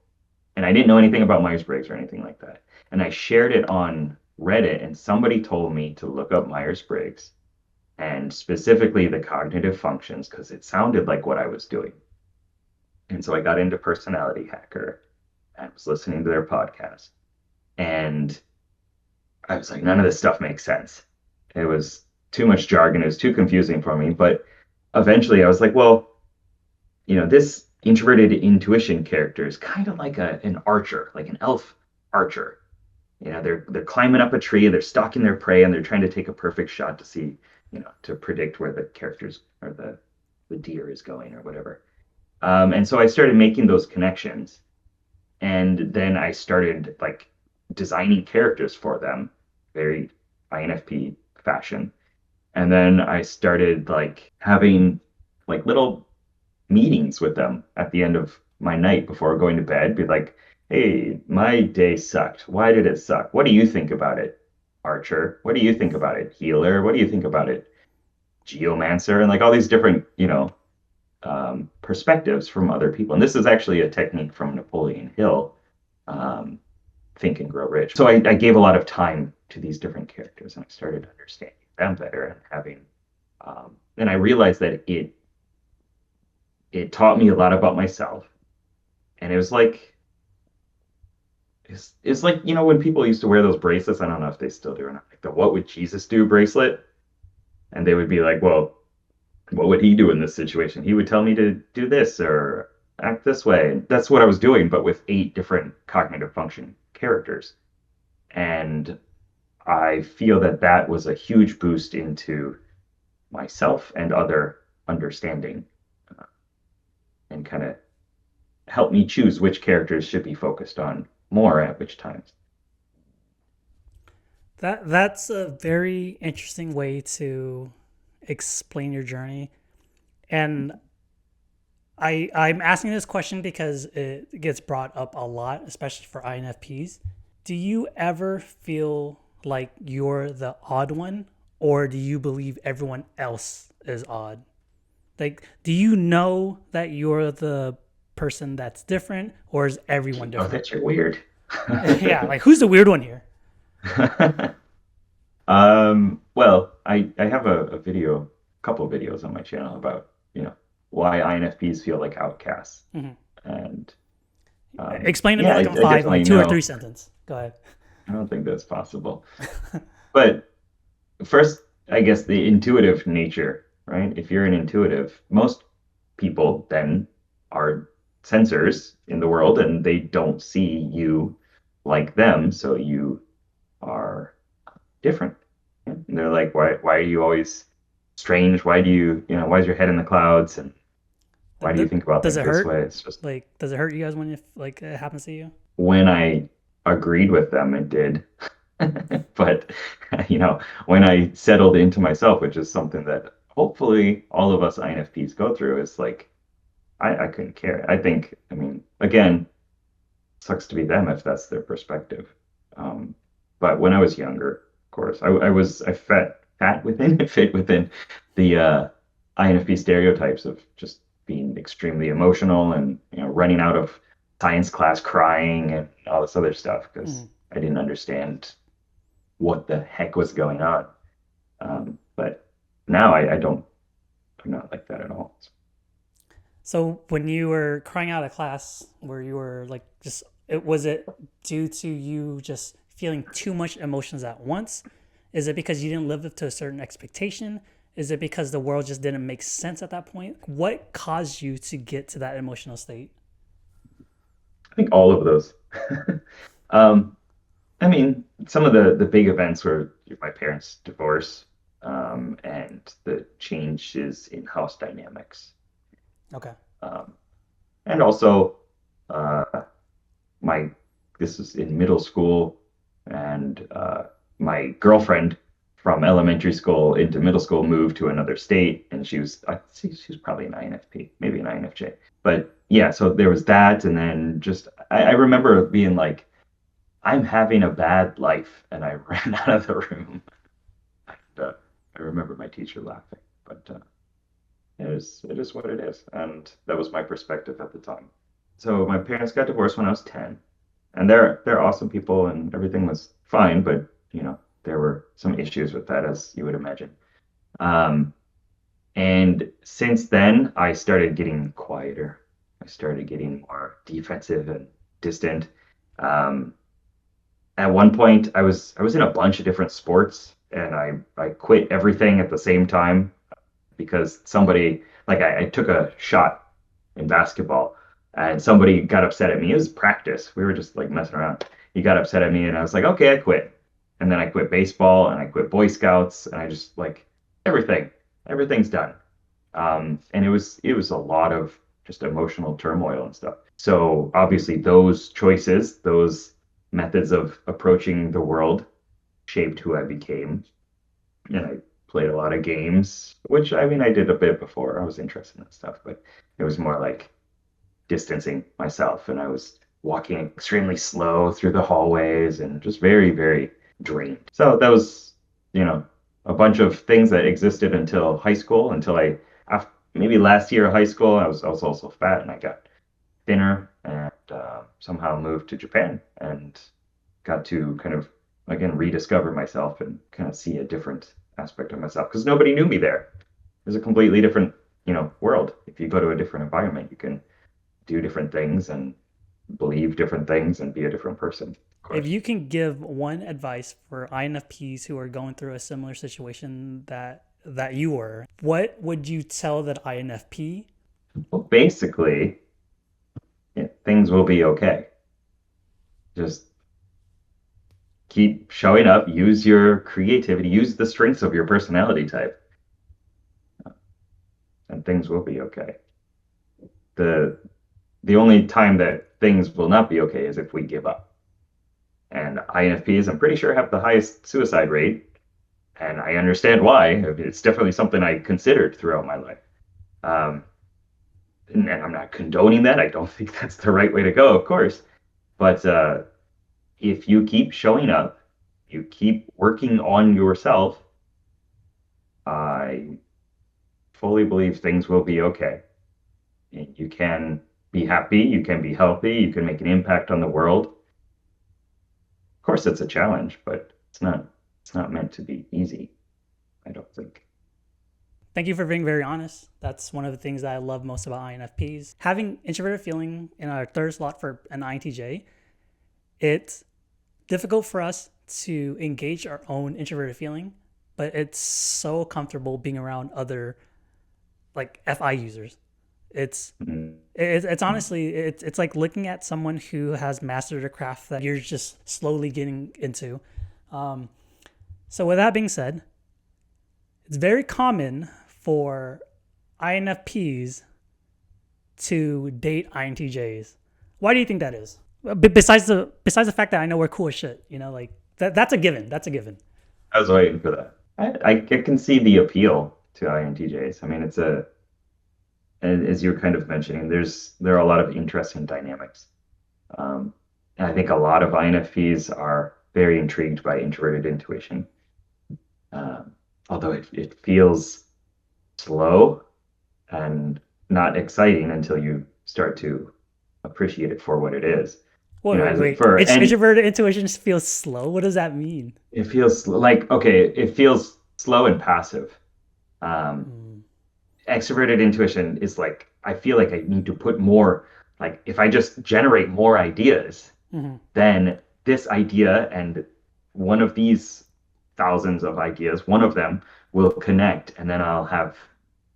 and I didn't know anything about Myers-Briggs or anything like that. And I shared it on Reddit, and somebody told me to look up Myers-Briggs and specifically the cognitive functions because it sounded like what I was doing. And so I got into Personality Hacker. I was listening to their podcast, and I was like, none of this stuff makes sense. It was too much jargon. It was too confusing for me. But eventually I was like, well, this introverted intuition character is kind of like an archer, like an elf archer. They're climbing up a tree, they're stalking their prey, and they're trying to take a perfect shot to see, to predict where the characters or the deer is going or whatever. And so I started making those connections, and then I started like designing characters for them, very INFP fashion. And then I started like having like little meetings with them at the end of my night before going to bed, be like, hey, my day sucked. Why did it suck? What do you think about it, Archer? What do you think about it, Healer? What do you think about it, Geomancer? And like all these different, perspectives from other people. And this is actually a technique from Napoleon Hill, um, Think and Grow Rich. So I gave a lot of time to these different characters, and I started understanding them better and and I realized that it taught me a lot about myself. And it was like, it's like, when people used to wear those bracelets, I don't know if they still do or not, like the "What would Jesus do" bracelet. And they would be like, well, what would he do in this situation? He would tell me to do this or act this way. And that's what I was doing, but with 8 different cognitive function characters. And I feel that that was a huge boost into myself and other understanding, uh, and kind of helped me choose which characters should be focused on more at which times. That's a very interesting way to explain your journey. And I'm asking this question because it gets brought up a lot, especially for INFPs. Do you ever feel like you're the odd one, or do you believe everyone else is odd? Like, do you know that you're the person that's different, or is everyone Oh, different? that you're weird. Yeah, like who's the weird one here? Well, I have a video, couple of videos on my channel about, why INFPs feel like outcasts. Mhm. And Explain to me yeah, like in I five, like definitely two or know. three sentence. Go ahead. I don't think that's possible. But first, I guess the intuitive nature, right? If you're an intuitive, most people then are sensors in the world and they don't see you like them, so you are different. And they're like, why are you always strange? Why do why is your head in the clouds? And why do you think about Does things it this hurt? way? It's just Like, does it hurt you guys when it happens to you? when I agreed with them, it did. But when I settled into myself, which is something that hopefully all of us INFPs go through, is like I couldn't care. I mean, again, sucks to be them if that's their perspective. Um, but when I was younger, of course, I fat within fit within the INFP stereotypes of just being extremely emotional and running out of science class crying and all this other stuff because Mhm. I didn't understand what the heck was going on. But now I'm not like that at all. So when you were crying out of class, where you were like just was it due to you just feeling too much emotions at once? Is it because you didn't live up to a certain expectation? Is it because the world just didn't make sense at that point? What caused you to get to that emotional state? I think all of those. um, I mean, some of the big events were my parents' divorce, and the changes in house dynamics, Okay. um, and also uh, my this was in middle school, and my girlfriend from elementary school into middle school moved to another state, and she was probably an INFP, maybe an INFJ, but yeah, so there was that, and then just I remember being like, I'm having a bad life, and I ran out of the room. And, I remember my teacher laughing, but it is what it is, and that was my perspective at the time. So my parents got divorced when I was 10, and they're awesome people, and everything was fine, but there were some issues with that, as you would imagine. Um, and since then, I started getting quieter. I started getting more defensive and distant. Um, at one point, I was in a bunch of different sports, and I quit everything at the same time because somebody, like, I took a shot in basketball, and somebody got upset at me. It was practice. We were just like messing around. He got upset at me, and I was like, okay, I quit. And then I quit baseball, and I quit Boy Scouts, and I just like everything. Everything's done. And it was a lot of just emotional turmoil and stuff. So obviously those choices, those methods of approaching the world shaped who I became. And I played a lot of games, which I mean I did a bit before. I was interested in that stuff, but it was more like distancing myself, and I was walking extremely slow through the hallways and just very, very drained. So that was, you know, a bunch of things that existed until high school, until maybe last year of high school, I was also fat and I got thinner, and somehow moved to Japan and got to kind of again rediscover myself and kind of see a different aspect of myself because nobody knew me there. It was a completely different, world. If you go to a different environment, you can do different things and believe different things and be a different person, of If course. you can give one advice for INFPs who are going through a similar situation that you were, what would you tell that INFP? Well, basically, things will be okay. Just keep showing up, use your creativity, use the strengths of your personality type, and things will be okay. The the only time that things will not be okay is if we give up. And INFPs, I'm pretty sure, have the highest suicide rate, and I understand why. It's definitely something I considered throughout my life. Um, and I'm not condoning that. I don't think that's the right way to go, of course. But if you keep showing up, you keep working on yourself, I fully believe things will be okay. And you can be happy, you can be healthy, you can make an impact on the world. Of course, it's a challenge, but it's not meant to be easy, I don't think. Thank you for being very honest. That's one of the things that I love most about INFPs. Having introverted feeling in our third slot for an INTJ, it's difficult for us to engage our own introverted feeling, but it's so comfortable being around other like FI users. It's Mm. it's honestly it's like looking at someone who has mastered a craft that you're just slowly getting into. Um, so with that being said, it's very common for INFPs to date INTJs. Why do you think that is? Besides the fact that I know we're cool as shit, like that's a given. That's a given. I was waiting for that. I can see the appeal to INTJs. I mean, as you're kind of mentioning, there are a lot of interesting dynamics. And I think a lot of INFPs are very intrigued by introverted intuition, um, although it feels slow and not exciting until you start to appreciate it for what it is. Wait, wait, As wait. for and Introverted intuition feels slow. What does that mean? it feels like okay, it feels slow and passive. Um, Mm, Extroverted intuition is like I feel like I need to put more, like if I just generate more ideas, mm-hmm. then this idea and one of these thousands of ideas, one of them will connect, and then I'll have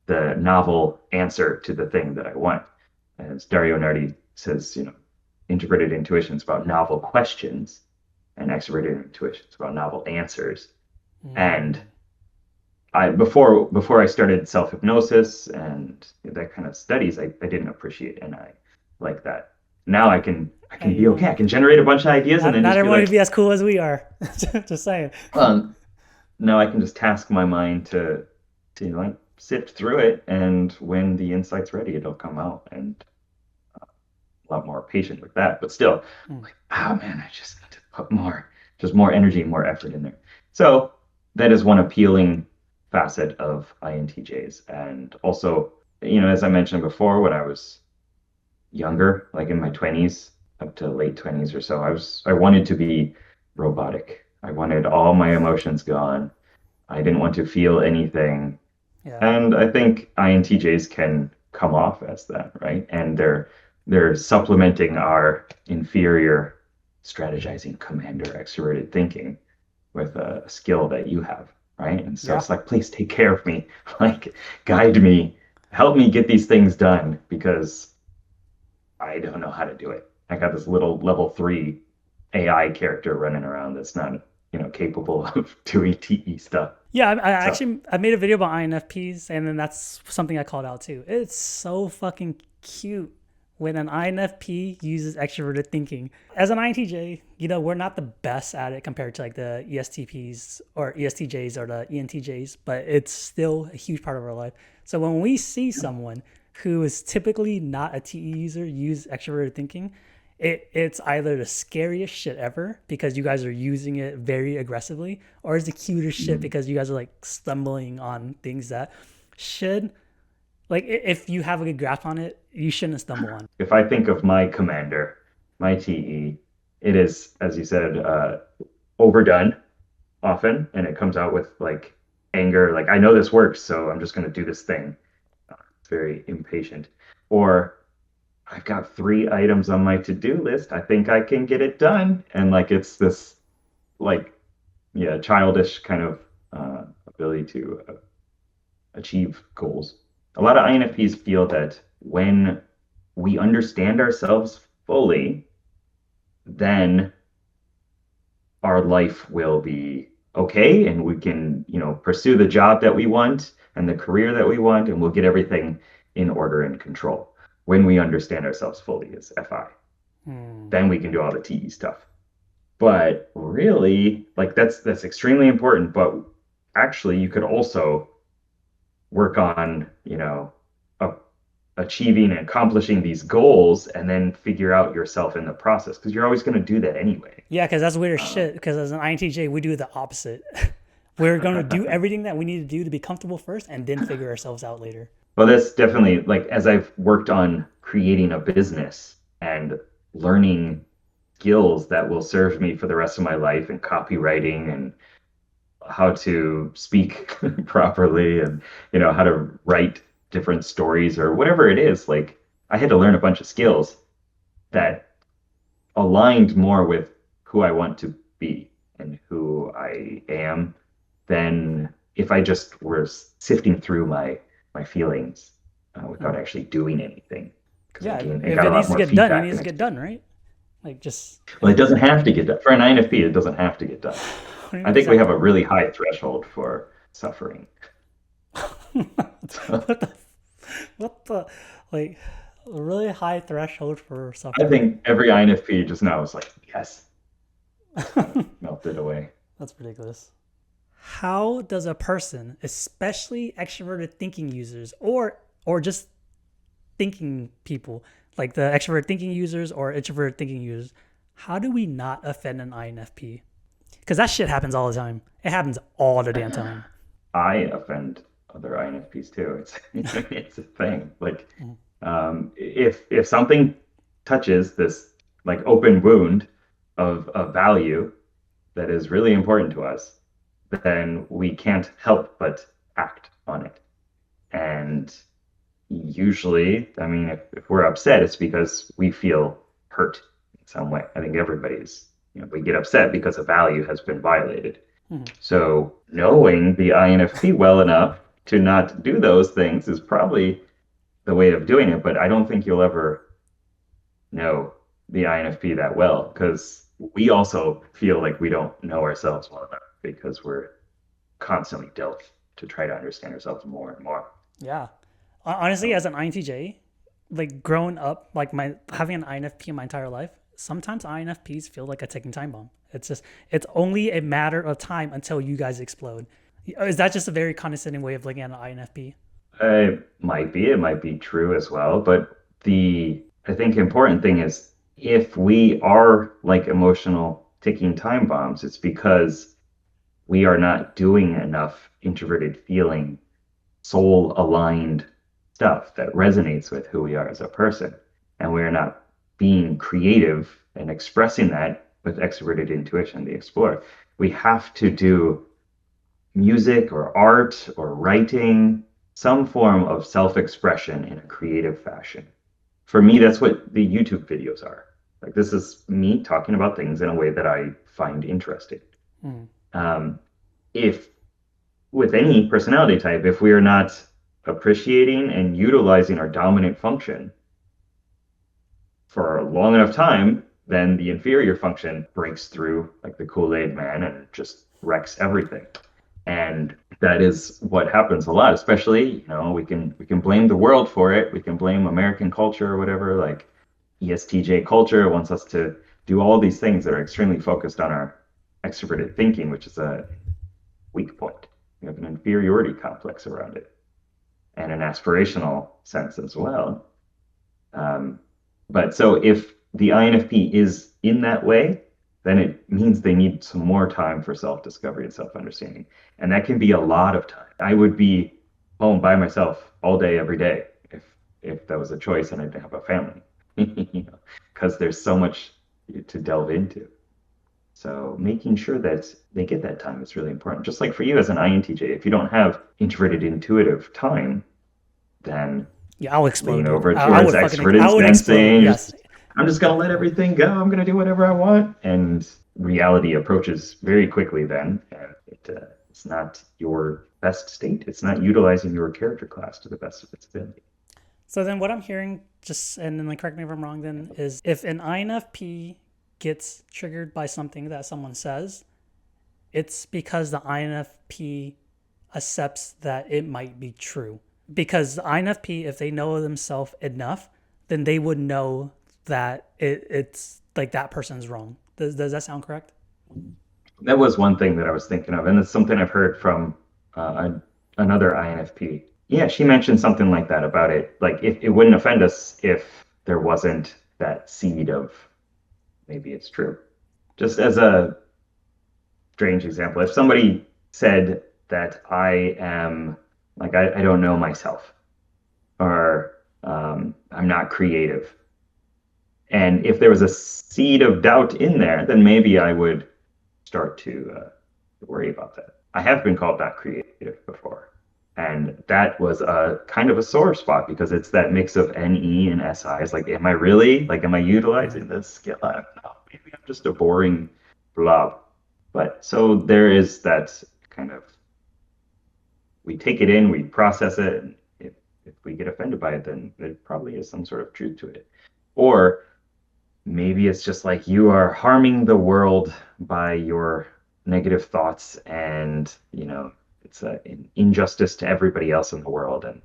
the novel answer to the thing that I want. As Dario Nardi says, introverted intuition is about novel questions, and extroverted intuition is about novel answers. And Mm. before I started self-hypnosis and that kind of studies, I didn't appreciate NI like that. Now I can be okay. I Hey, can generate a bunch of ideas and then not just be everyone can like, be as cool as we are. Just saying. now I can just task my mind to like sift through it, and when the insight's ready, it'll come out, and a lot more patient with that. But still, Mm. like, oh man, I just need to put more energy, more effort in there. So that is one appealing facet of INTJs. And also, as I mentioned before, when I was younger, like in my 20s, up to late 20s or so, I wanted to be robotic. I wanted all my emotions gone. I didn't want to feel anything. Yeah. And I think INTJs can come off as that, right? And they're supplementing our inferior strategizing commander extroverted thinking with a skill that you have, right? And so Yeah. it's like, please take care of me, like guide me, help me get these things done because I don't know how to do it. I got this little level 3 AI character running around that's not, capable of doing TE stuff. Yeah, I So actually I made a video about INFPs, and then that's something I called out too. It's so fucking cute when an INFP uses extroverted thinking. As an INTJ, we're not the best at it compared to like the ESTPs or ESTJs or the ENTJs, but it's still a huge part of our life. So when we see someone who is typically not a TE user use extroverted thinking, it's either the scariest shit ever because you guys are using it very aggressively, or it's the cutest shit because you guys are like stumbling on things that should, like, if you have a good grasp on it, you shouldn't stumble on. if I think of my commander, my TE, it is, as you said, overdone often, and it comes out with like anger, like I know this works, so I'm just going to do this thing. It's very impatient. Or I've got 3 items on my to-do list. I think I can get it done. And like it's this like yeah, childish kind of ability to achieve goals. A lot of INFPs feel that when we understand ourselves fully, then our life will be okay and we can, pursue the job that we want and the career that we want, and we'll get everything in order and control. When we understand ourselves fully is FI. Then we can do all the TE stuff. But really, like that's extremely important. But actually, you could also work on, a, achieving and accomplishing these goals, and then figure out yourself in the process because you're always going to do that anyway. Yeah, because that's weird as shit. Because as an INTJ, we do the opposite. We're going to do everything that we need to do to be comfortable first and then figure ourselves out later. Well, that's definitely like as I've worked on creating a business and learning skills that will serve me for the rest of my life and copywriting and how to speak properly and how to write different stories or whatever it is, like I had to learn a bunch of skills that aligned more with who I want to be and who I am than if I just were sifting through my feelings without actually doing anything. Because Yeah, again, I if got a it lot needs to more get done, it feedback needs and to get done, right? Like just well, it doesn't have to get done. For an INFP, it doesn't have to get done. I think we have a really high threshold for suffering. what the what the like a really high threshold for I suffering. think every INFP just now is like, yes, melted away. That's ridiculous. How does a person, especially extroverted thinking users or just thinking people, like the extrovert thinking users or introverted thinking users, how do we not offend an INFP? Because that shit happens all the time. It happens all the damn time. I offend other INFPs too. It's a thing. Like, if something touches this like open wound of value that is really important to us, then we can't help but act on it. And usually, I mean, if we're upset, it's because we feel hurt in some way. I think everybody's, we get upset because a value has been violated. So knowing the INFP well enough to not do those things is probably the way of doing it. But I don't think you'll ever know the INFP that well because we also feel like we don't know ourselves well enough because we're constantly dealt to try to understand ourselves more and more. Yeah. Honestly, as an INTJ, like growing up, like my having an INFP in my entire life, sometimes INFPs feel like a ticking time bomb. It's only a matter of time until you guys explode. Is that just a very condescending way of looking at an INFP? It might be true as well, but I think important thing is if we are like emotional ticking time bombs, it's because we are not doing enough introverted feeling, soul aligned stuff that resonates with who we are as a person. And we're not being creative and expressing that with extroverted intuition, the explorer. We have to do music or art or writing, some form of self expression in a creative fashion. For me, that's what the YouTube videos are. Like, this is me talking about things in a way that I find interesting. Mm. Um, if with any personality type, if we are not appreciating and utilizing our dominant function for a long enough time, then the inferior function breaks through like the Kool-Aid man and just wrecks everything. And that is what happens a lot, especially, we can blame the world for it. We can blame American culture or whatever, like ESTJ culture wants us to do all these things that are extremely focused on our extroverted thinking, which is a weak point. We have an inferiority complex around it and an aspirational sense as well. Um, but so if the INFP is in that way, then it means they need some more time for self-discovery and self-understanding. And that can be a lot of time. I would be home by myself all day, every day, if that was a choice and I didn't have a family, because there's so much to delve into. So making sure that they get that time is really important. Just like for you as an INTJ, if you don't have introverted intuitive time, then Yeah, I'll lean explode, dude. over I towards would fucking, extroverted I would explode. sensing. Yes. Just, I'm just gonna let everything go. I'm gonna do whatever I want, and reality approaches very quickly. Then, and it's not your best state. It's not utilizing your character class to the best of its ability. So then what I'm hearing, just, and then like, correct me if I'm wrong, then, is if an INFP gets triggered by something that someone says, it's because the INFP accepts that it might be true. Because the INFP, if they know themselves enough, then they would know that it's like that person's wrong. Does that sound correct? That was one thing that I was thinking of, and it's something I've heard from another INFP. Yeah, she mentioned something like that about it. Like, if it wouldn't offend us if there wasn't that seed of maybe it's true. Just as a strange example, if somebody said that I am like I don't know myself, or I'm not creative, and if there was a seed of doubt in there, then maybe I would start to worry about that. I have been called not creative before, and that was a kind of a sore spot because it's that mix of NE and SI. It's like, am I really like, am I utilizing this skill? I don't know. Maybe I'm just a boring blob. But so there is that kind of, we take it in, we process it, and if we get offended by it, then there probably is some sort of truth to it. Or maybe it's just like you are harming the world by your negative thoughts, and it's an injustice to everybody else in the world, and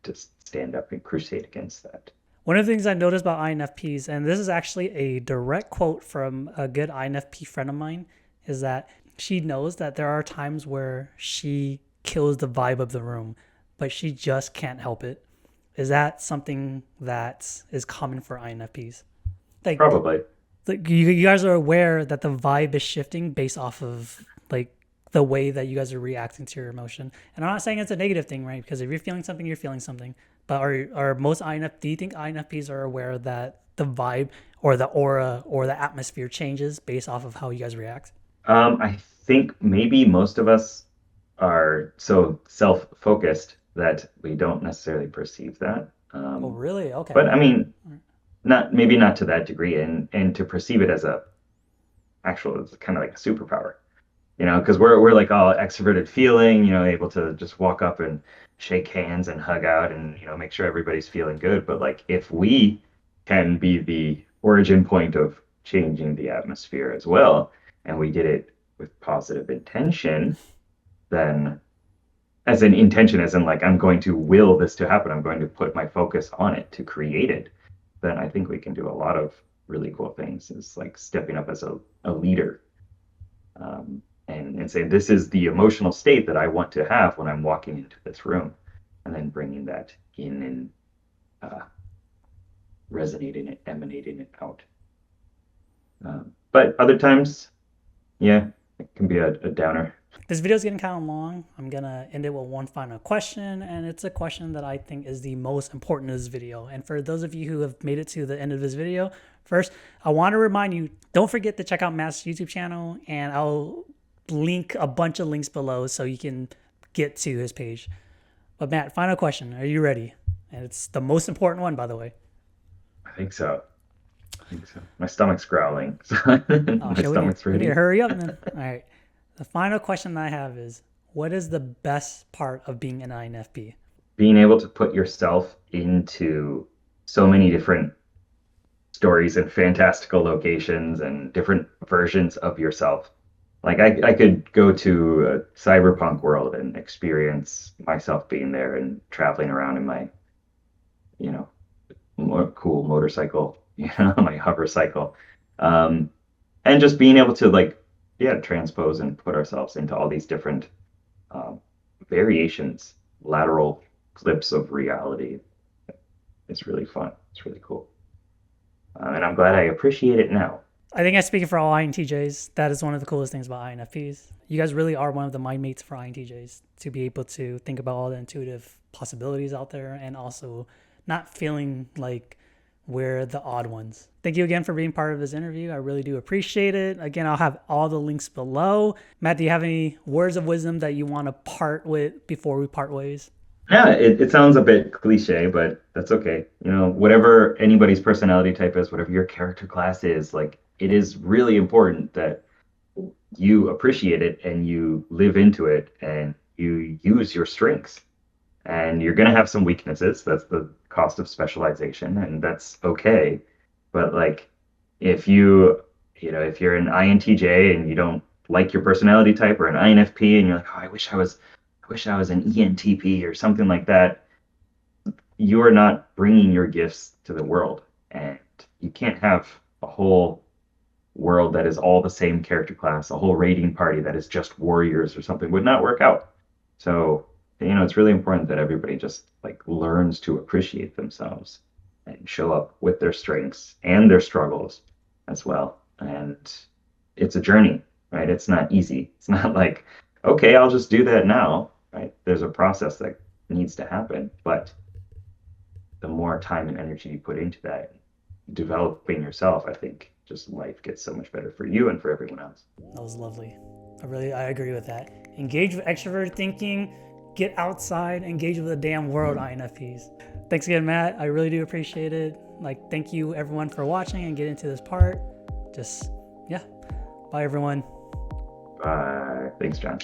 just stand up and crusade against that. One of the things I noticed about INFPs, and this is actually a direct quote from a good INFP friend of mine, is that she knows that there are times where she kills the vibe of the room, but she just can't help it. Is that something that is common for INFPs? Like, Probably. you guys are aware that the vibe is shifting based off of like the way that you guys are reacting to your emotion. And I'm not saying it's a negative thing, right? Because if you're feeling something, you're feeling something. But are most INFP, do you think INFPs are aware that the vibe or the aura or the atmosphere changes based off of how you guys react? I think maybe most of us are so self-focused that we don't necessarily perceive that. Oh, really? Okay. But I mean, not to that degree, and to perceive it as a actual, it's kind of like a superpower, because we're like all extroverted feeling, able to just walk up and shake hands and hug out and make sure everybody's feeling good. But like, if we can be the origin point of changing the atmosphere as well, and we did it with positive intention, then as an intention, as in like, I'm going to will this to happen, I'm going to put my focus on it to create it, then I think we can do a lot of really cool things. It's like stepping up as a leader, and saying, this is the emotional state that I want to have when I'm walking into this room, and then bringing that in and resonating it, emanating it out. But other times, yeah, it can be a downer. This video is getting kind of long. I'm gonna end it with one final question, and it's a question that I think is the most important in this video. And for those of you who have made it to the end of this video, first, I want to remind you, don't forget to check out Matt's YouTube channel, and I'll link a bunch of links below so you can get to his page. But Matt, final question. Are you ready? And it's the most important one, by the way. I think so. My stomach's growling. So Oh, my shit, stomach's we need ready. to hurry up then. All right. The final question I have is, what is the best part of being an INFP? Being able to put yourself into so many different stories and fantastical locations and different versions of yourself. Like I could go to a cyberpunk world and experience myself being there and traveling around in my, you know, more cool motorcycle, my hover cycle. Um, and just being able to like, yeah, transpose and put ourselves into all these different um, variations, lateral clips of reality. It's really fun. It's really cool. And I'm glad I appreciate it now. I think I speak for all INTJs. That is one of the coolest things about INFPs. You guys really are one of the mind mates for INTJs to be able to think about all the intuitive possibilities out there and also not feeling like we're the odd ones. Thank you again for being part of this interview. I really do appreciate it. Again, I'll have all the links below. Matt, do you have any words of wisdom that you want to part with before we part ways? Yeah, it sounds a bit cliche, but that's okay. Whatever anybody's personality type is, whatever your character class is, like it is really important that you appreciate it and you live into it and you use your strengths. And you're going to have some weaknesses. That's the cost of specialization, and that's okay. But like if if you're an INTJ and you don't like your personality type, or an INFP and you're like, "Oh, I wish I was an ENTP or something like that," you are not bringing your gifts to the world. And you can't have a whole world that is all the same character class, a whole raiding party that is just warriors or something would not work out. So, it's really important that everybody just like learns to appreciate themselves and show up with their strengths and their struggles as well. And it's a journey, right? It's not easy. It's not like, okay, I'll just do that now, right? There's a process that needs to happen, but the more time and energy you put into that, developing yourself, I think just life gets so much better for you and for everyone else. That was lovely. I agree with that. Engage with extrovert thinking, get outside, engage with the damn world, INFPs. Thanks again, Matt. I really do appreciate it. Like, thank you everyone for watching and getting to this part. Just, yeah. Bye, everyone. Bye. Thanks, John.